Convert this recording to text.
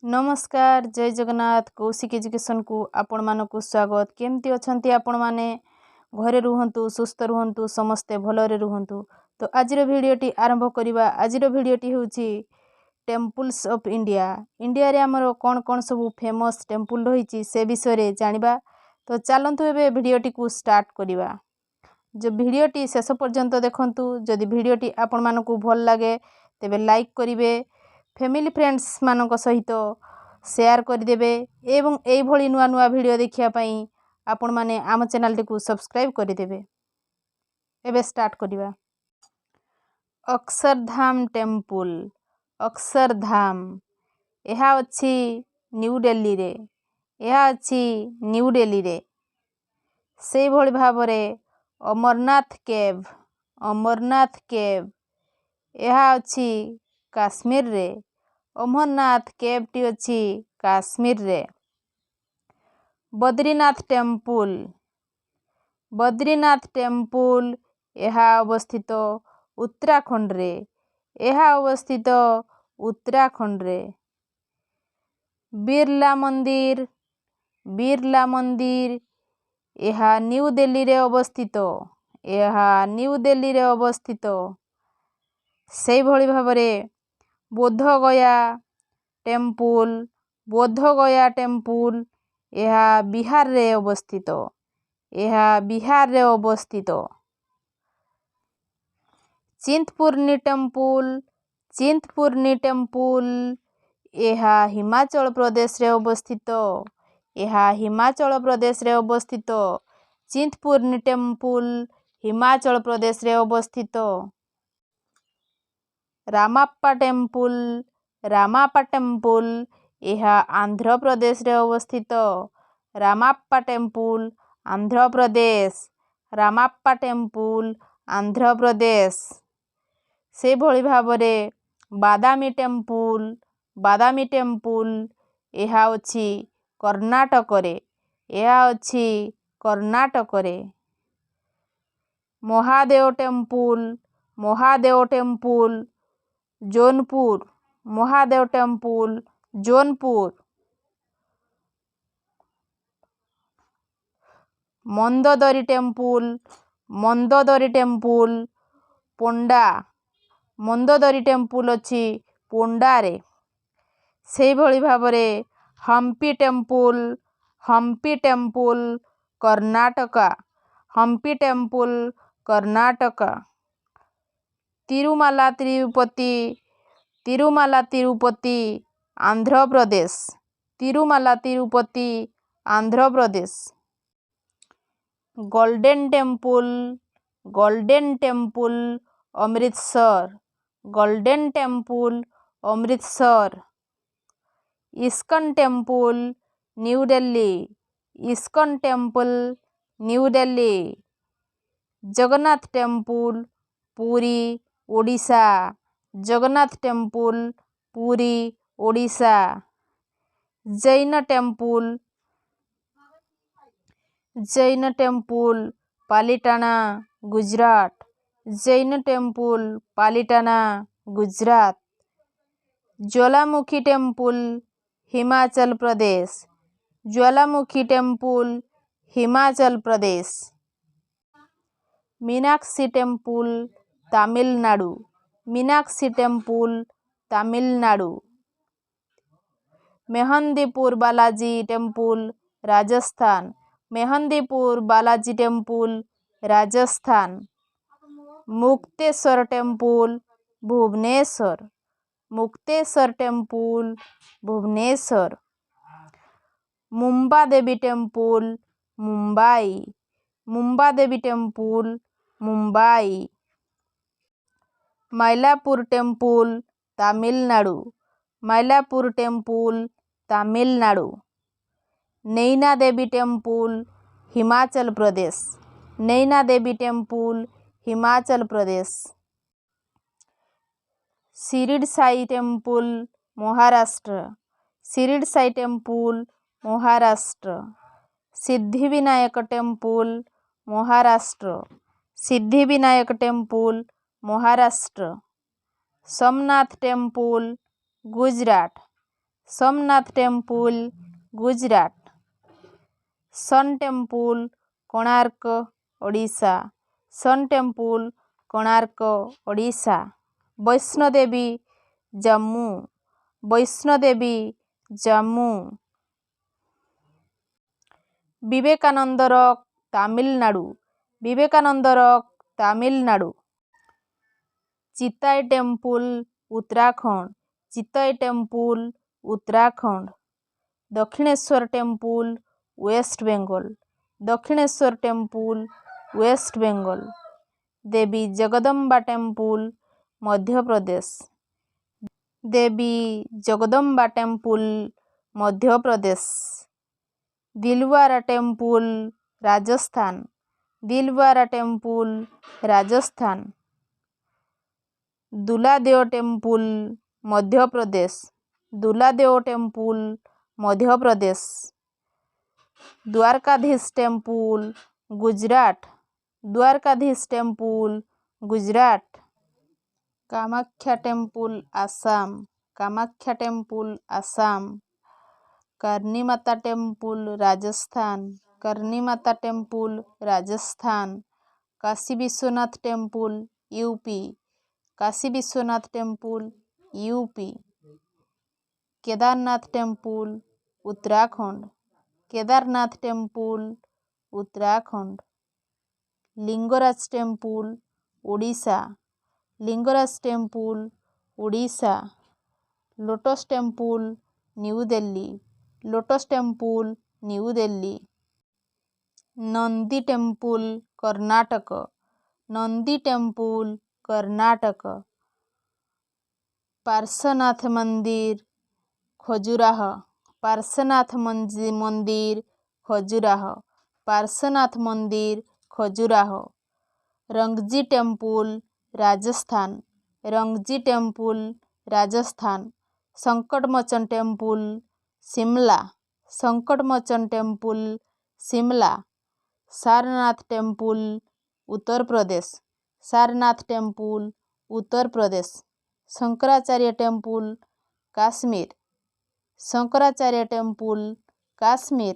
नमस्कार जय जगन्नाथ कौशिक एजुकेशन को आपण मानक स्वागत। केमती अछंती आपण माने घरे रुहंतु सुस्थ रुहंतु समस्ते भलरे रुहंतु। तो आजिर भिडियोटी आरंभ करिबा। आजिर भिडियोटी होउची टेम्पल्स ऑफ इंडिया। इंडिया रे हमर कोन कोन सब फेमस टेम्पल रहिची से विषय रे जानिबा। तो चलंतु एबे भिडियोटी को स्टार्ट करिबा। जो भिडियोटी शेष पर्यंत देखंतु। जदि भिडियोटी आपण मानकु भल लागे तेबे लाइक करिवे, फैमिली फ्रेंड्स मानक सहित शेयर करदेवे एवं एई भली नुआ नुआ वीडियो देखिया पई आपण माने आम चैनल टी को सब्सक्राइब करदेवे। एबे स्टार्ट करिबा। अक्षरधाम टेम्पल। अक्षरधाम यहा अछि न्यू दिल्ली रे। यहा अछि न्यू दिल्ली रे। से भली भाबरे अमरनाथ केव। अमरनाथ केव यहा अछि काश्मीर रे। अमरनाथ केव टी अछि काश्मीर रे। बद्रीनाथ टेम्पल। बद्रीनाथ टेम्पल यहा अवस्थित उत्तराखंड रे। यहा अवस्थित उत्तराखंड रे। बिरला मंदिर। बिरला मंदिर यहा न्यू दिल्ली रे अवस्थित। यहा न्यू दिल्ली रे अवस्थित। से भली भाबरे बोध गया टेम्पल। बोध गया टेम्पल यहा बिहार रे अवस्थित। यहा बिहार रे अवस्थित। चिंतपूर्णी टेम्पल। चिंतपूर्णी टेम्पल यहा हिमाचल प्रदेश रे अवस्थित। यहा हिमाचल प्रदेश रे अवस्थित। चिंतपूर्णी टेम्पल हिमाचल प्रदेश रे अवस्थित। रामाप्पा टेम्पल। रामाप्पा टेम्पल यहा आंध्र प्रदेश रे अवस्थित। रामाप्पा टेम्पल आंध्र प्रदेश। रामाप्पा टेम्पल आंध्र प्रदेश। से भली भाबरे बादामी टेम्पल। बादामी टेम्पल यहा अछि कर्नाटक रे। यहा अछि कर्नाटक रे। Mahadev temple. Mahadev temple Jaunpur. Mahadev temple Jaunpur. Mandodari temple. Mandodari temple Ponda. Mandodari temple अछि पोंडा रे। से भली भाबरे Hampi temple. Hampi temple Karnataka. Hampi temple Karnataka. Tirumala Tirupati. Tirumala Tirupati Andhra Pradesh. Tirumala Tirupati Andhra Pradesh. Golden Temple. Golden Temple Amritsar. Golden Temple Amritsar. ISKCON temple New Delhi. ISKCON temple New Delhi. Jagannath temple Puri Odisha. Jagannath temple Puri Odisha. Jain temple. Jain temple Palitana Gujarat. Jain temple Palitana Gujarat. Jwalamukhi temple Himachal Pradesh. Jwalamukhi temple Himachal Pradesh. Meenakshi temple Tamil Nadu. Meenakshi temple Tamil Nadu. Mehandipur Balaji temple Rajasthan. Mehandipur Balaji temple Rajasthan. Mukteshwar temple Bhubaneswar. Mukteshwar temple Bhubaneswar. Mumba Devi temple Mumbai. Mumba Devi temple Mumbai. Mylapore temple Tamil Nadu. Mylapore temple Tamil Nadu. Naina Devi temple Himachal Pradesh. Naina Devi temple Himachal Pradesh. Shirdi Sai temple Maharashtra. Shirdi Sai temple Maharashtra. Siddhivinayak temple Maharashtra. Siddhivinayak temple Maharashtra. Somnath temple Gujarat. Somnath temple Gujarat. Sun temple Konark Odisha. Sun temple Konark Odisha. Vaishno Devi Jammu. Vaishno Devi Jammu. Vivekananda rock Tamil Nadu. Vivekananda rock Tamil Nadu. Chitai temple Uttarakhand. Chitai temple Uttarakhand. Dakshineswar temple West Bengal. Dakshineswar temple West Bengal. Devi Jagdamba temple Madhya Pradesh. Devi Jagdamba temple Madhya Pradesh. Dilwara temple Rajasthan. Dilwara temple Rajasthan. Duladeo temple Madhya Pradesh. Duladeo temple Madhya Pradesh. Dwarkadhish temple Gujarat. Dwarkadhish temple Gujarat. Kamakhya temple Assam. Kamakhya temple Assam. करनी माता temple Rajasthan. करनी माता temple Rajasthan. Kashi Vishwanath temple UP. Kashi Vishwanath temple UP. Kedarnath temple Uttarakhand. Kedarnath temple Uttarakhand. Lingaraj temple Odisha. Lingaraj temple Odisha. Lotus temple New Delhi. Lotus temple New Delhi. Nandi temple Karnataka. Nandi temple Karnataka. Parshvanath मंदिर खजुराहो। पार्श्वनाथ मंदिर खजुराहो। पार्श्वनाथ मंदिर खजुराहो। रंगजी temple Rajasthan. रंगजी temple Rajasthan. Sankatmochan temple Shimla. Sankatmochan temple Shimla. Sarnath temple Uttar Pradesh. Sarnath temple Uttar Pradesh. Shankaracharya temple Kashmir. Shankaracharya temple Kashmir.